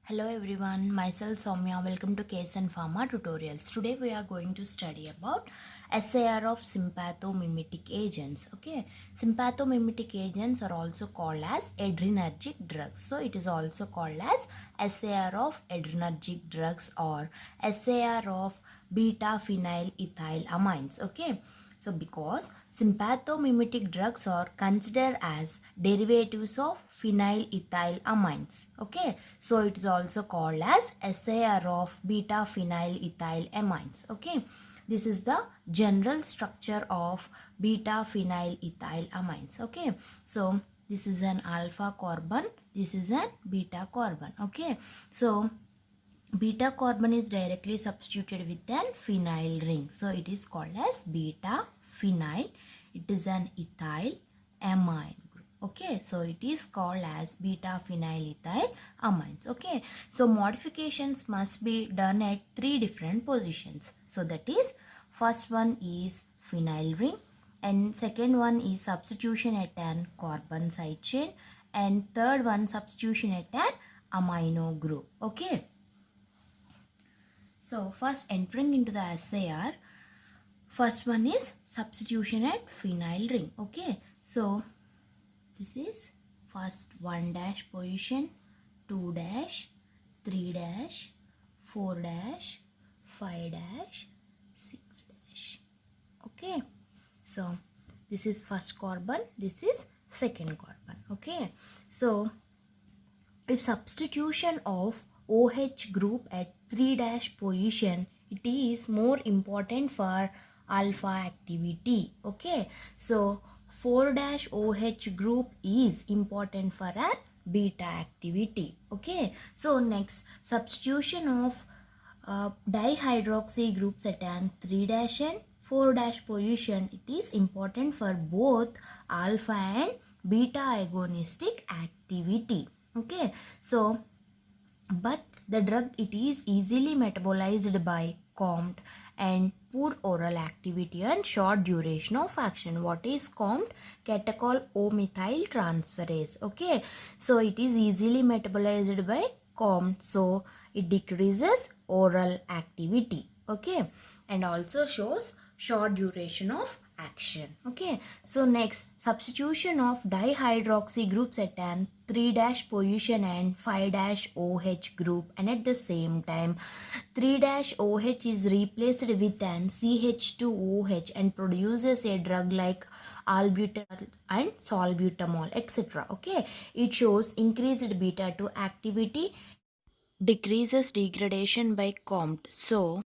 Hello everyone, myself Soumya. Welcome to KSN Pharma tutorials. Today we are going to study about SAR of sympathomimetic agents. Okay, sympathomimetic agents are also called as adrenergic drugs. So it is also called as SAR of adrenergic drugs or SAR of beta phenyl ethyl amines. Okay. So because sympathomimetic drugs are considered as derivatives of phenyl ethyl amines. Okay. So it is also called as SAR of beta phenyl ethyl amines. Okay. This is the general structure of beta phenyl ethyl amines. Okay. So this is an alpha carbon. This is an beta carbon. Okay. So beta carbon is directly substituted with an phenyl ring. So it is called as beta phenyl. It is an ethyl amine group. Okay, so it is called as beta phenyl ethyl amines. Okay, so modifications must be done at three different positions. So that is, first one is phenyl ring, and second one is substitution at an carbon side chain, and third one substitution at an amino group. Okay. So first entering into the SAR, first one is substitution at phenyl ring. Okay, so this is first 1 dash position, 2 dash, 3 dash, 4 dash, 5 dash, 6 dash. Okay, so this is first carbon, this is second carbon. Okay, so if substitution of OH group at 3 dash position, it is more important for alpha activity. Okay, so 4 dash OH group is important for a beta activity. Okay, so next substitution of dihydroxy groups at an 3 dash and 4 dash position, it is important for both alpha and beta agonistic activity. Okay, so but the drug, it is easily metabolized by COMT and poor oral activity and short duration of action. What is COMT? Catechol O-methyl transferase. Okay, so it is easily metabolized by COMT, so it decreases oral activity. Okay, and also shows short duration of action. Okay, so next substitution of dihydroxy groups at an 3 dash position and 5 dash OH group, and at the same time 3 dash OH is replaced with an CH2OH and produces a drug like albuterol and salbutamol, etc. Okay, it shows increased beta 2 activity, decreases degradation by COMT. So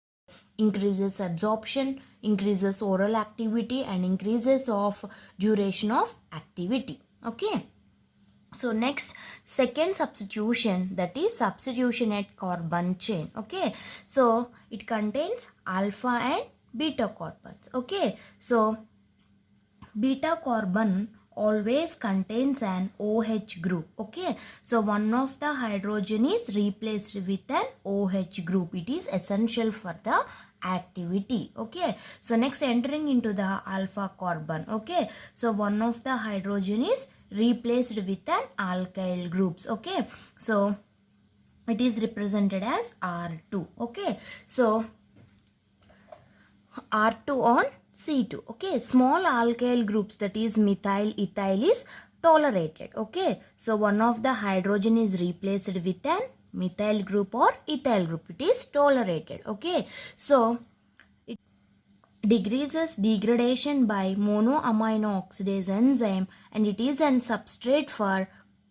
increases absorption, increases oral activity, and increases of duration of activity. Okay, so next second substitution, that is substitution at carbon chain. Okay, so it contains alpha and beta carbons. Okay, so beta carbon always contains an OH group. Okay, so one of the hydrogen is replaced with an OH group. It is essential for the activity. Okay, so next entering into the alpha carbon. Okay, so one of the hydrogen is replaced with an alkyl groups. Okay, so it is represented as R2. Okay, so R2 on C2. Okay, small alkyl groups, that is methyl ethyl, is tolerated. Okay, so one of the hydrogen is replaced with an methyl group or ethyl group. It is tolerated. Okay, so it decreases degradation by monoamino oxidase enzyme, and it is an substrate for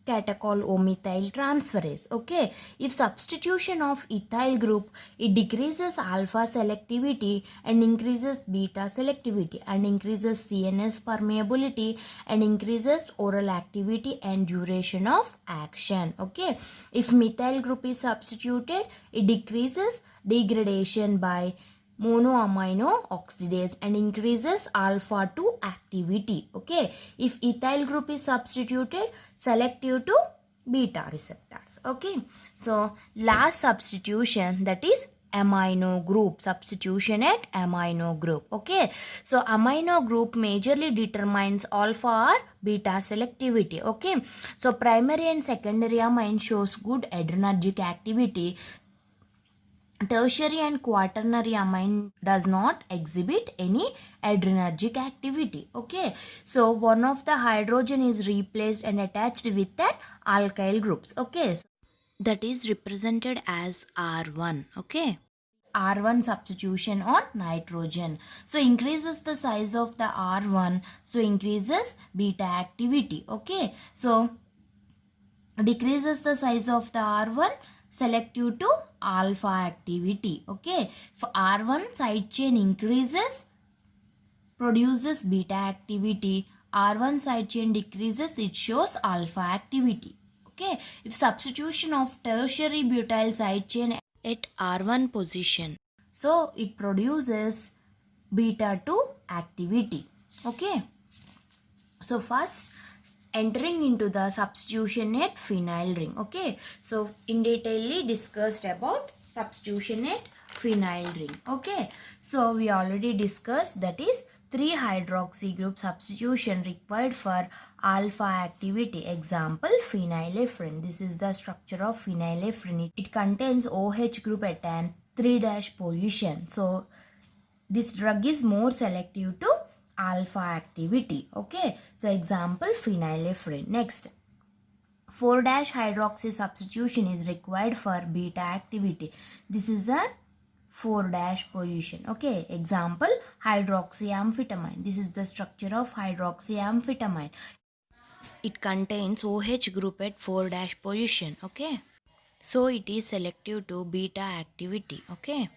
catechol O-methyl transferase. Okay, if substitution of ethyl group, it decreases alpha selectivity and increases beta selectivity and increases CNS permeability and increases oral activity and duration of action. Okay, if methyl group is substituted, it decreases degradation by monoamino oxidase and increases alpha 2 activity. Okay, if ethyl group is substituted, selective to beta receptors. Okay, so last substitution, that is amino group, substitution at amino group. Okay, so amino group majorly determines alpha or beta selectivity. Okay, so primary and secondary amine shows good adrenergic activity. Tertiary and quaternary amine does not exhibit any adrenergic activity. Okay, so one of the hydrogen is replaced and attached with an alkyl groups. Okay, so that is represented as R1. Okay, R1 substitution on nitrogen. So increases the size of the R1, so increases beta activity. Okay, so decreases the size of the R1, selective to alpha activity. Okay, for R1 side chain increases, produces beta activity. R1 side chain decreases, it shows alpha activity. Okay, if substitution of tertiary butyl side chain at R1 position, so it produces beta 2 activity. Okay, so first entering into the substitution at phenyl ring. Okay, so in detail discussed about substitution at phenyl ring. Okay, so we already discussed, that is 3 hydroxy group substitution required for alpha activity. Example, phenylephrine. This is the structure of phenylephrine. It contains OH group at an 3' position. So this drug is more selective to alpha activity. Okay, so example, phenylephrine. Next, 4' hydroxy substitution is required for beta activity. This is a 4' position. Okay, example, hydroxyamphetamine. This is the structure of hydroxyamphetamine. It contains OH group at 4' position. Okay, so it is selective to beta activity. Okay,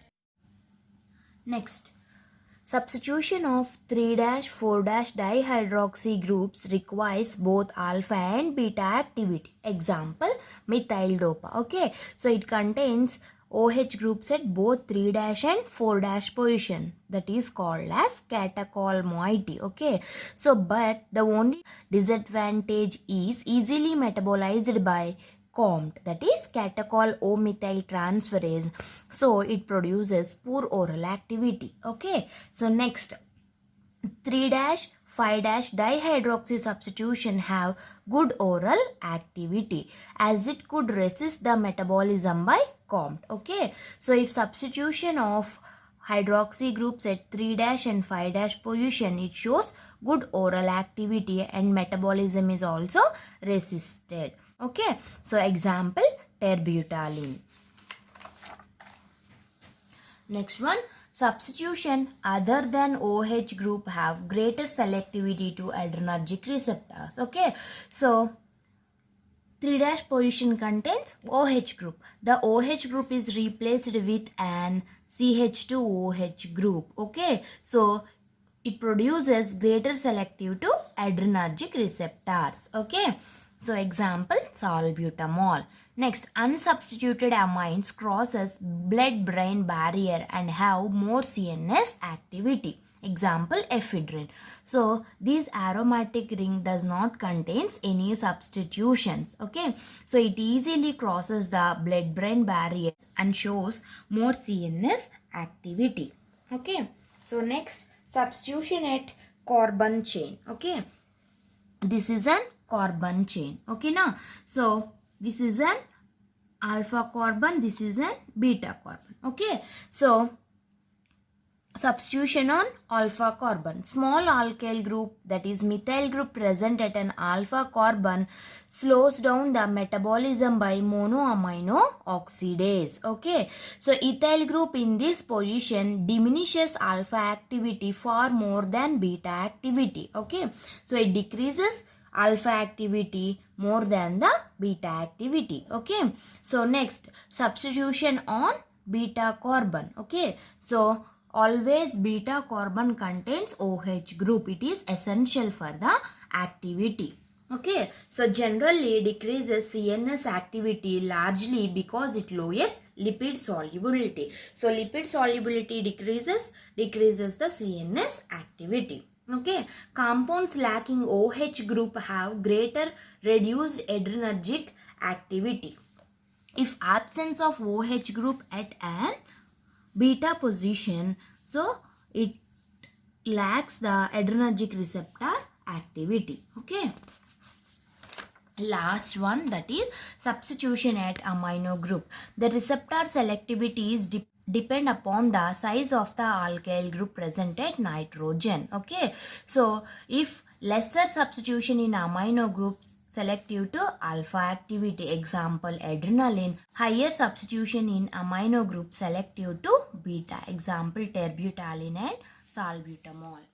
next, substitution of 3' 4' dihydroxy groups requires both alpha and beta activity. Example, methyl dopa. Okay, so it contains OH groups at both 3' and 4' position. That is called as catechol moiety. Okay, so but the only disadvantage is easily metabolized by COMT, that is catechol O-methyl transferase, so it produces poor oral activity. Okay, so next, 3' 5' dihydroxy substitution have good oral activity as it could resist the metabolism by COMT. Okay, so if substitution of hydroxy groups at 3' and 5' position, it shows good oral activity and metabolism is also resisted. Okay, so example, terbutaline. Next one, substitution other than OH group have greater selectivity to adrenergic receptors. Okay, so 3' position contains OH group. The OH group is replaced with an CH2OH group. Okay, so it produces greater selective to adrenergic receptors. Okay, so example, salbutamol. Next, unsubstituted amines crosses blood-brain barrier and have more CNS activity. Example, ephedrine. So this aromatic ring does not contains any substitutions. Okay, so it easily crosses the blood-brain barrier and shows more CNS activity. Okay, so next, substitution at carbon chain. Okay, this is an carbon chain. Okay, now so this is an alpha carbon, this is an beta carbon. Okay, so substitution on alpha carbon. Small alkyl group, that is methyl group present at an alpha carbon, slows down the metabolism by monoamino oxidase. Okay, so ethyl group in this position diminishes alpha activity far more than beta activity. Okay, so it decreases alpha activity more than the beta activity. Okay, so next, substitution on beta carbon. Okay, so always beta carbon contains OH group. It is essential for the activity. Okay, so generally decreases CNS activity largely because it lowers lipid solubility. So lipid solubility decreases the CNS activity. Okay, compounds lacking OH group have greater reduced adrenergic activity. If absence of OH group at an beta position, so it lacks the adrenergic receptor activity. Okay. Last one, that is substitution at amino group. The receptor selectivity is depend upon the size of the alkyl group present at nitrogen. Okay, so if lesser substitution in amino groups selective to alpha activity, example adrenaline. Higher substitution in amino group selective to beta, example terbutaline and salbutamol.